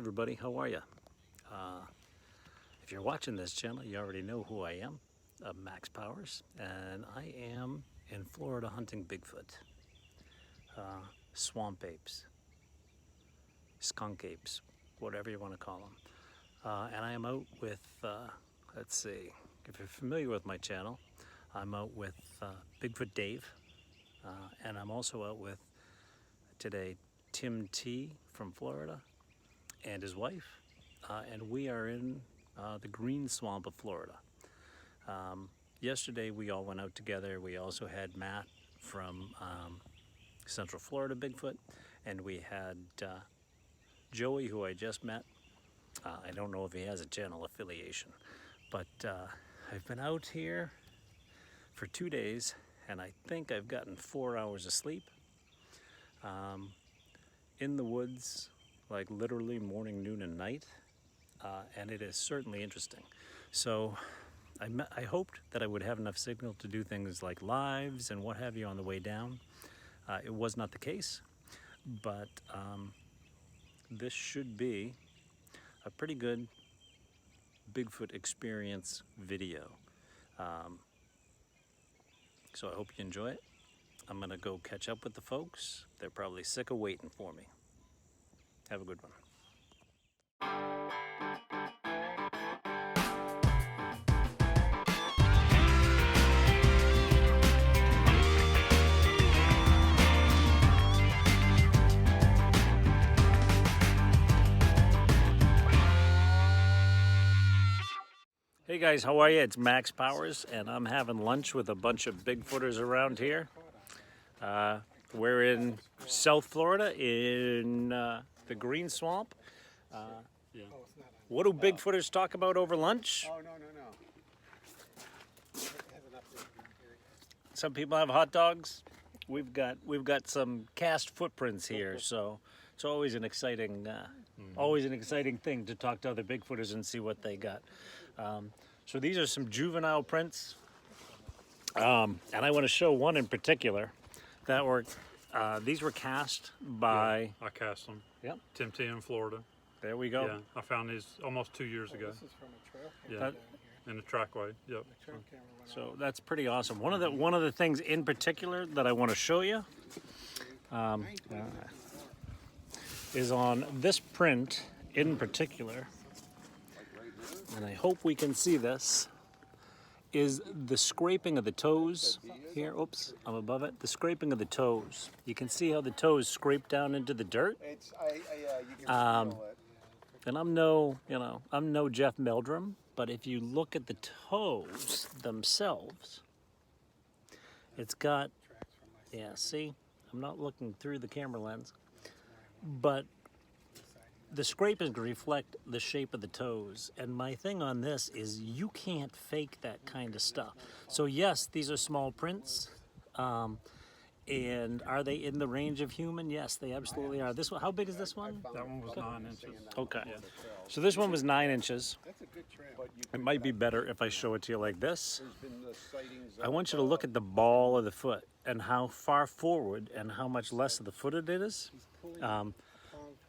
everybody, how are you? If you're watching this channel, you already know who I am. I'm Max Powers, and I am in Florida hunting Bigfoot, swamp apes, skunk apes, whatever you want to call them. And I am out with, let's see, if you're familiar with my channel, I'm out with Bigfoot Dave, and I'm also out with today Tim T from Florida and his wife, and we are in the green swamp of Florida. Yesterday we all went out together. We also had Matt from Central Florida Bigfoot, and we had Joey, who I just met. I don't know if he has a channel affiliation, but I've been out here for 2 days, and I think I've gotten 4 hours of sleep in the woods, like literally morning, noon, and night, and it is certainly interesting. So I hoped that I would have enough signal to do things like lives and what have you on the way down. It was not the case, but this should be a pretty good Bigfoot experience video. So I hope you enjoy it. I'm gonna go catch up with the folks. They're probably sick of waiting for me. Have a good one. Hey guys, how are you? It's Max Powers, and I'm having lunch with a bunch of Bigfooters around here. We're in South Florida in the Green Swamp. What do Bigfooters talk about over lunch? Oh, no. Some people have hot dogs. We've got some cast footprints here, so it's always an exciting thing to talk to other Bigfooters and see what they got. So these are some juvenile prints, and I want to show one in particular that were these were cast by. Yeah, I cast them. Yep. Tim T in Florida. There we go. Yeah, I found these almost 2 years ago. This is from a trail Yeah. camera down here. In the Trackway. Yep. The trail camera went So out. that's pretty awesome. One of the things in particular that I want to show you is on this print in particular, and I hope we can see this, is the scraping of the toes here. Oops, I'm above it. The scraping of the toes. You can see how the toes scrape down into the dirt. It's, you can feel it. And I'm no Jeff Meldrum, but if you look at the toes themselves, it's got, yeah, see, I'm not looking through the camera lens, but the scrapings reflect the shape of the toes. And my thing on this is you can't fake that kind of stuff. So yes, these are small prints. And are they in the range of human? Yes, they absolutely are. This one, how big is this one? That one was 9 inches. Okay. So this one was 9 inches. That's a good trail. It might be better if I show it to you like this. There's been the sightings I want you to look at the ball of the foot and how far forward and how much less of the foot it is,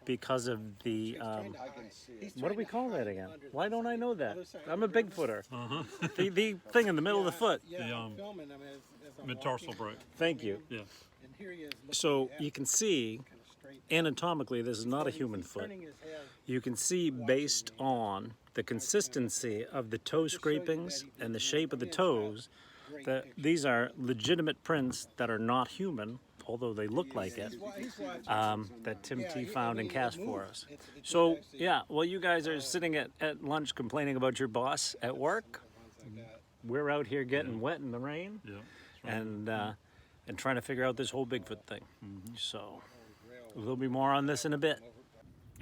because of the, I can see it. what do we call that again? Why don't I know that? I'm a Bigfooter. The thing in the middle of the foot. The filming them as I'm mid-tarsal walking. break. Thank you. Yeah. And here he is looking So at you can see, kind of straight. anatomically, this is not a human foot. Turning his head. You can see based on the consistency of the toe scrapings and the shape of the toes that these are legitimate prints that are not human, although they look like it, He's watching. that Tim T found and cast for us. So yeah, while you guys are sitting at lunch complaining about your boss at work, we're out here getting wet in the rain Yeah. and trying to figure out this whole Bigfoot thing. So there'll be more on this in a bit.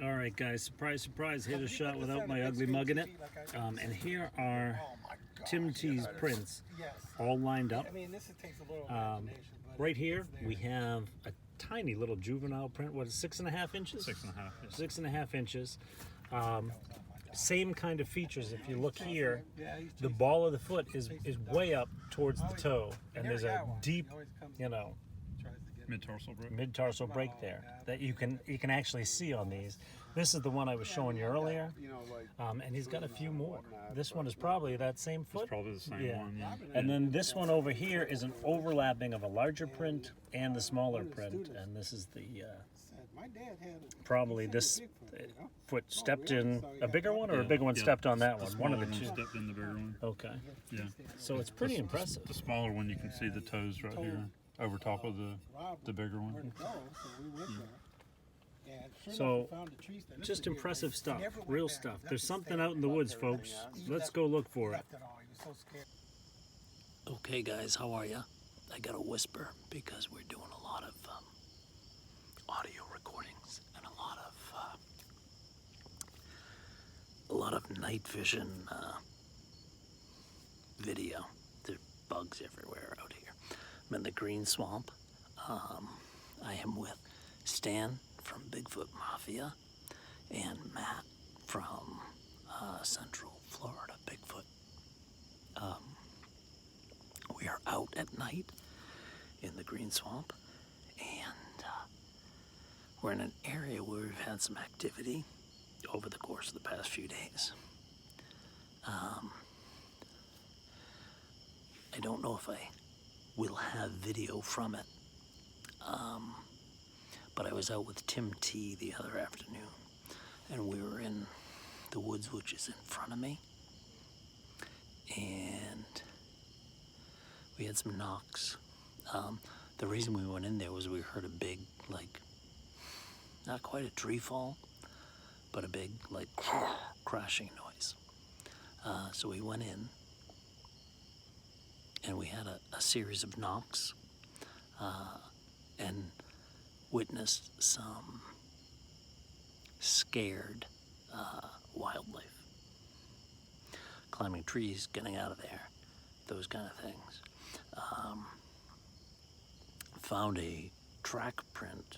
All right, guys, surprise, surprise, hit a shot without my ugly mug in it. And here are Tim T's prints all lined up. I mean, this takes a little imagination. But Right here, we have a tiny little juvenile print. What is 6.5 inches? 6.5. Yeah. 6.5 inches. Same kind of features. If you look here, the ball of the foot is way up towards the toe, and there's a deep, He always comes you know, tries to get Mid-tarsal break. mid-tarsal break there that you can actually see on these. This is the one I was showing you earlier, and he's got a few more. This one is probably that same foot. It's probably the same one. Yeah. And then this one over here is an overlapping of a larger print and the smaller print, and this is the probably this foot stepped in a bigger one, or a bigger one stepped on that one. One of the two. Stepped in the bigger one. Okay. Yeah. So it's pretty impressive. The smaller one, you can see the toes right here over top of the bigger one. So, just impressive stuff, real stuff. There's something out in the woods, folks. Let's go look for it. Okay, guys, how are you? I got a whisper because we're doing a lot of audio recordings and a lot of night vision video. There's bugs everywhere out here. I'm in the green swamp. I am with Stan from Bigfoot Mafia and Matt from Central Florida Bigfoot. We are out at night in the green swamp, and we're in an area where we've had some activity over the course of the past few days. I don't know if I will have video from it, but I was out with Tim T the other afternoon, and we were in the woods, which is in front of me, and we had some knocks. The reason we went in there was we heard a big, like, not quite a tree fall, but a big, like, crashing noise. So we went in, and we had a series of knocks, and witnessed some scared wildlife. Climbing trees, getting out of there, those kind of things. Found a track print,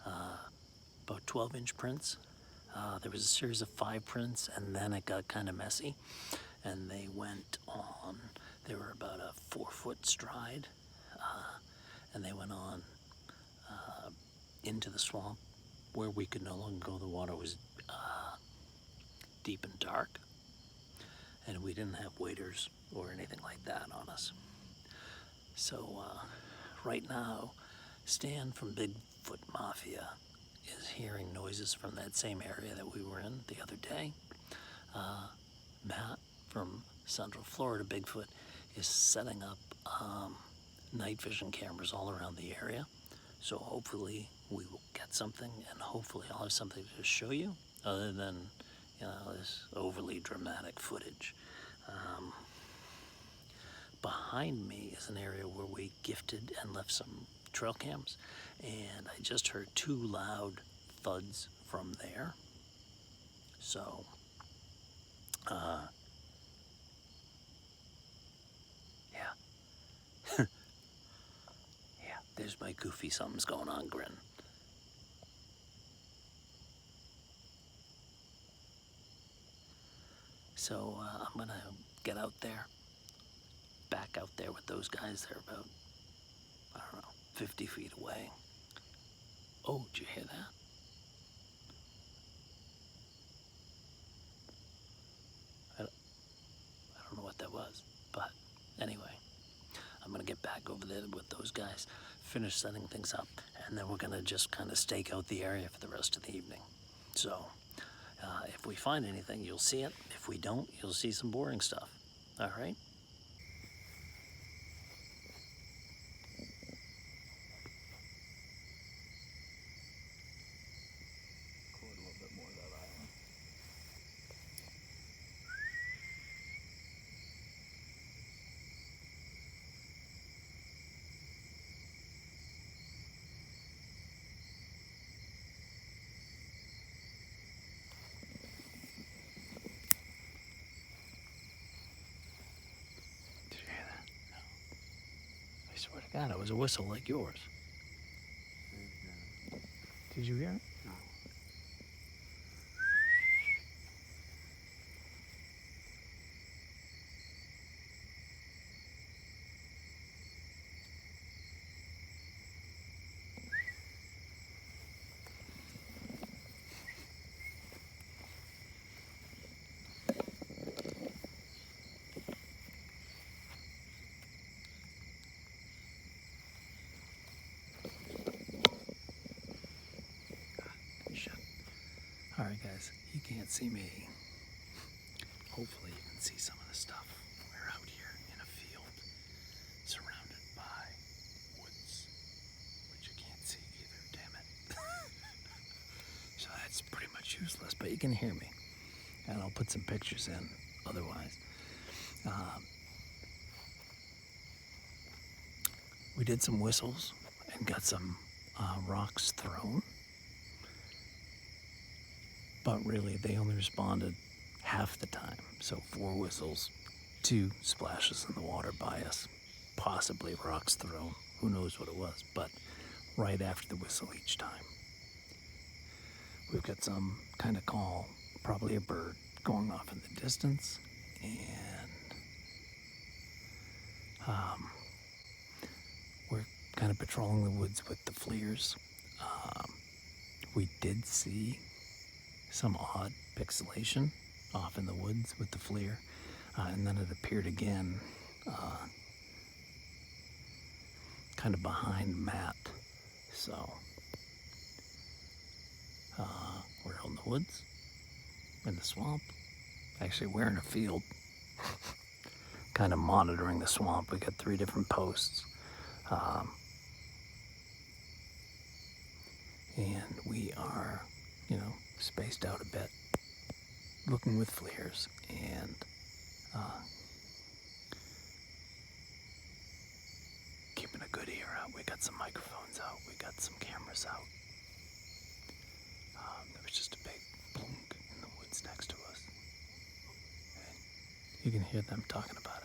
about 12-inch prints. There was a series of 5 prints, and then it got kind of messy, and they went on. They were about a 4-foot stride, and they went on into the swamp where we could no longer go. The water was deep and dark, and we didn't have waders or anything like that on us. So right now, Stan from Bigfoot Mafia is hearing noises from that same area that we were in the other day. Matt from Central Florida Bigfoot is setting up night vision cameras all around the area. So hopefully we will get something, and hopefully I'll have something to show you other than, you know, this overly dramatic footage. Behind me is an area where we gifted and left some trail cams, and I just heard 2 loud thuds from there. So, yeah. Yeah, there's my goofy something's going on grin. So I'm gonna get out there, back out there with those guys. They're about, I don't know, 50 feet away. Oh, did you hear that? I don't know what that was, but anyway, I'm gonna get back over there with those guys, finish setting things up, and then we're gonna just kind of stake out the area for the rest of the evening. So, if we find anything, you'll see it. If we don't, you'll see some boring stuff. All right? I swear to God, it was a whistle like yours. Did you hear it? No. All right, guys, you can't see me. Hopefully you can see some of the stuff. We're out here in a field surrounded by woods, which you can't see either, damn it. So that's pretty much useless, but you can hear me. And I'll put some pictures in otherwise. We did some whistles and got some rocks thrown. But really, they only responded half the time. So 4 whistles, 2 splashes in the water by us, possibly rocks thrown. Who knows what it was, but right after the whistle each time. We've got some kind of call, probably a bird, going off in the distance. And we're kind of patrolling the woods with the FLIRs. We did see some odd pixelation off in the woods with the FLIR, and then it appeared again kind of behind Matt. So we're out in the woods, in the swamp. Actually, we're in a field, kind of monitoring the swamp. We got 3 different posts. And we are, spaced out a bit, looking with FLIRs, and keeping a good ear out. We got some microphones out. We got some cameras out. There was just a big plunk in the woods next to us. And you can hear them talking about it.